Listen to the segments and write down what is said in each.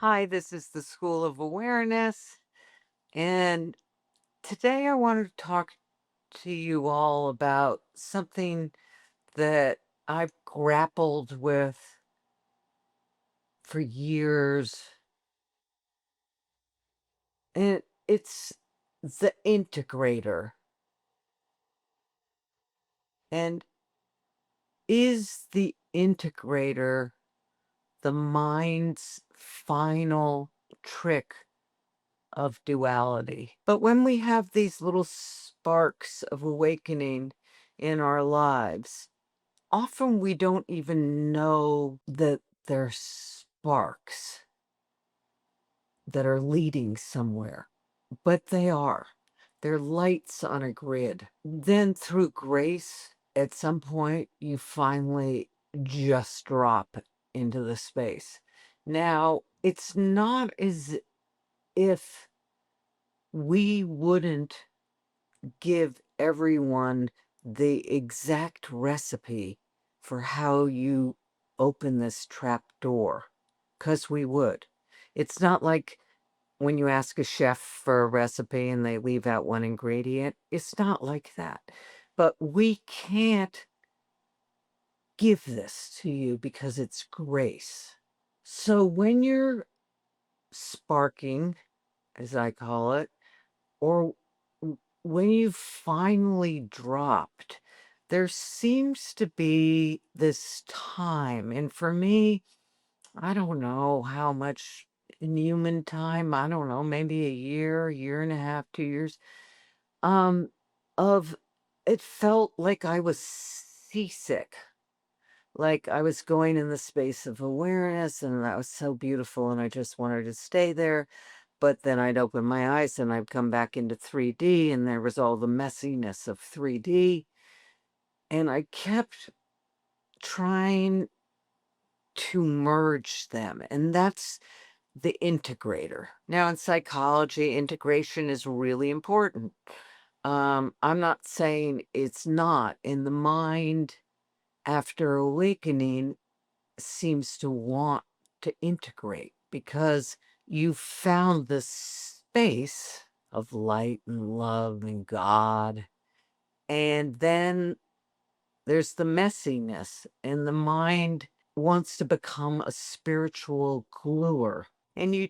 Hi, this is the School of Awareness, and today I wanted to talk to you all about something that I've grappled with for years, and it's the integrator. And is the integrator the mind's final trick of duality? But when we have these little sparks of awakening in our lives, often we don't even know that they're sparks that are leading somewhere, but they are. They're lights on a grid. Then, through grace, at some point, you finally just drop into the space. Now, it's not as if we wouldn't give everyone the exact recipe for how you open this trap door, because we would. It's not like when you ask a chef for a recipe and they leave out one ingredient. It's not like that. But we can't give this to you because it's grace. So when you're sparking, as I call it, or when you finally dropped, there seems to be this time. And for me, I don't know how much in human time, I don't know, maybe a year and a half, 2 years, um, of it felt like I was seasick. Like I was going in the space of awareness, and that was so beautiful, and I just wanted to stay there. But then I'd open my eyes and I'd come back into 3D, and there was all the messiness of 3D. And I kept trying to merge them. And that's the integrator. Now, in psychology, integration is really important. I'm not saying it's not. In the mind, after awakening, seems to want to integrate because you found this space of light and love and God. And then there's the messiness, and the mind wants to become a spiritual gluer. And you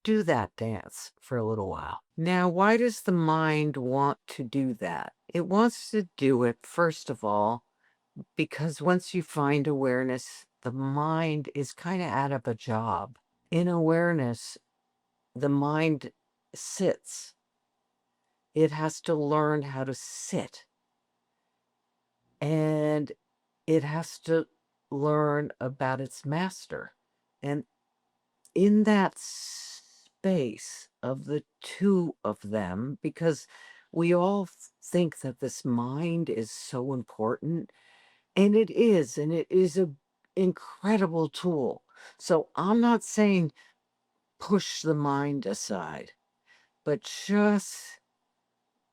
do that dance for a little while. Now, why does the mind want to do that? It wants to do it, first of all, because once you find awareness, the mind is kind of out of a job. In awareness, the mind sits. It has to learn how to sit. And it has to learn about its master. And in that space of the two of them, because we all think that this mind is so important, and it is a incredible tool. So I'm not saying push the mind aside, but just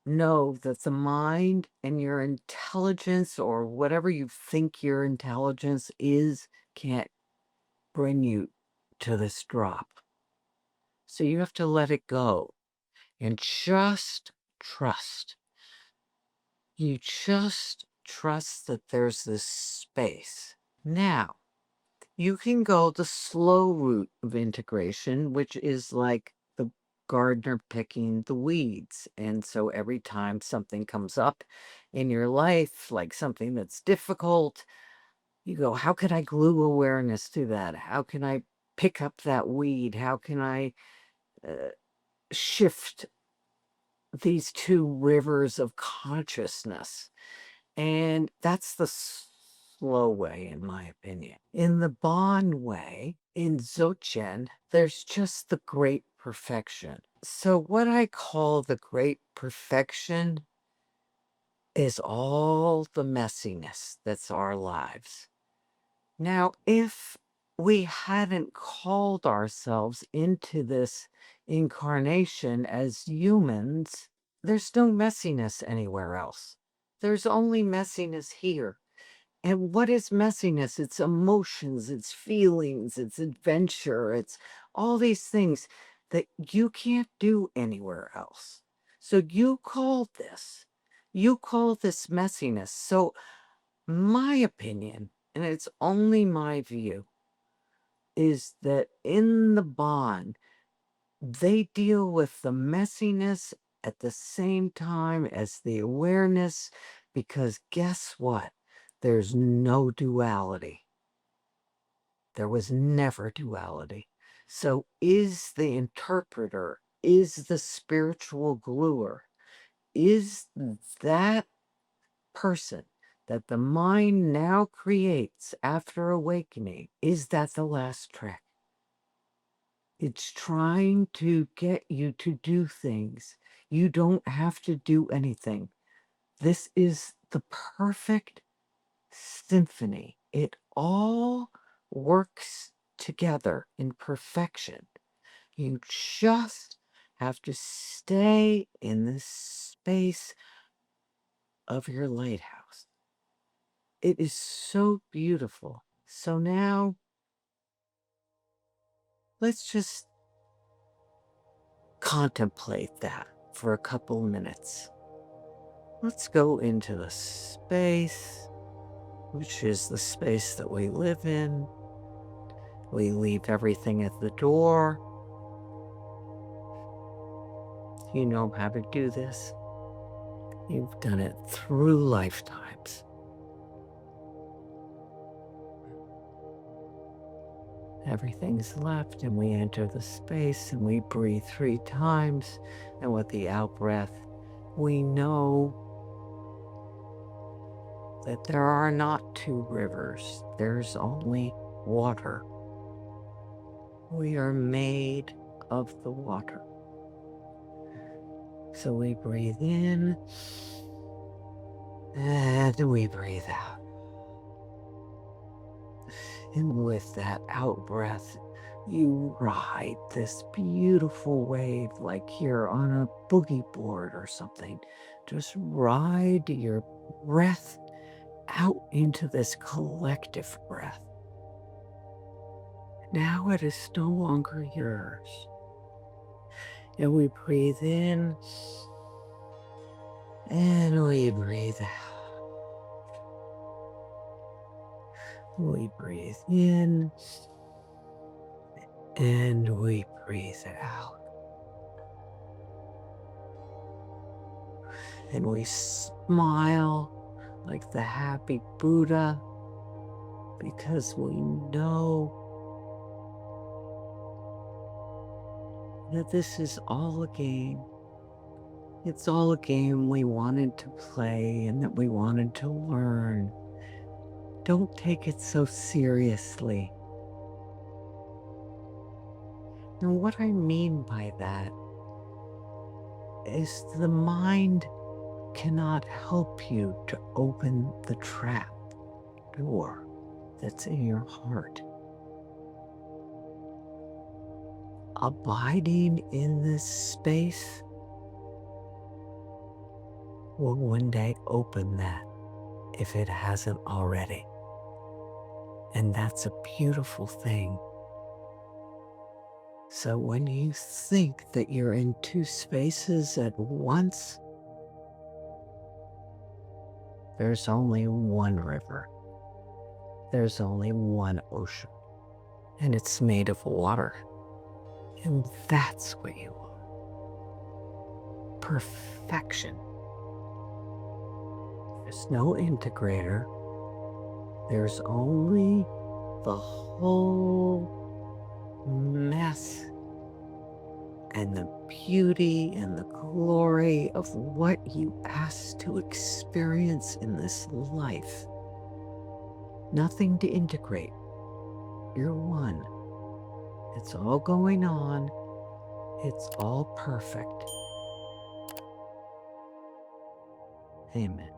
know that the mind and your intelligence, or whatever you think your intelligence is, can't bring you to this drop. So you have to let it go and just trust. You just trust that there's this space. Now, you can go the slow route of integration, which is like the gardener picking the weeds. And so every time something comes up in your life, like something that's difficult, you go, how can I glue awareness to that? How can I pick up that weed? How can I uh, shift these two rivers of consciousness? And that's the slow way, in my opinion. In the Bon way, in Dzogchen, there's just the great perfection. So, what I call the great perfection is all the messiness that's our lives. Now, if we hadn't called ourselves into this incarnation as humans, there's no messiness anywhere else. There's only messiness here. And what is messiness? It's emotions, it's feelings, it's adventure, it's all these things that you can't do anywhere else. So you call this messiness. So my opinion, and it's only my view, is that in the bond, they deal with the messiness at the same time as the awareness, because guess what? There's no duality. There was never duality. So is the interpreter, is the spiritual gluer, is that person that the mind now creates after awakening, is that the last trick? It's trying to get you to do things. You don't have to do anything. This is the perfect symphony. It all works together in perfection. You just have to stay in the space of your lighthouse. It is so beautiful. So now, let's just contemplate that for a couple minutes. Let's go into the space, which is the space that we live in. We leave everything at the door. You know how to do this. You've done it through lifetimes. Everything's left, and we enter the space and we breathe 3 times. And with the out breath, we know that there are not 2 rivers, there's only water. We are made of the water. So we breathe in and we breathe out. And with that out breath, you ride this beautiful wave like you're on a boogie board or something. Just ride your breath out into this collective breath. Now it is no longer yours. And we breathe in and we breathe out. We breathe in and we breathe out. And we smile like the happy Buddha, because we know that this is all a game. It's all a game we wanted to play and that we wanted to learn. Don't take it so seriously. And what I mean by that is the mind cannot help you to open the trap door that's in your heart. Abiding in this space will one day open that if it hasn't already. And that's a beautiful thing. So when you think that you're in 2 spaces at once, there's only one river. There's only one ocean. And it's made of water. And that's what you are. Perfection. There's no integrator. There's only the whole mess and the beauty and the glory of what you asked to experience in this life. Nothing to integrate. You're one. It's all going on. It's all perfect. Amen.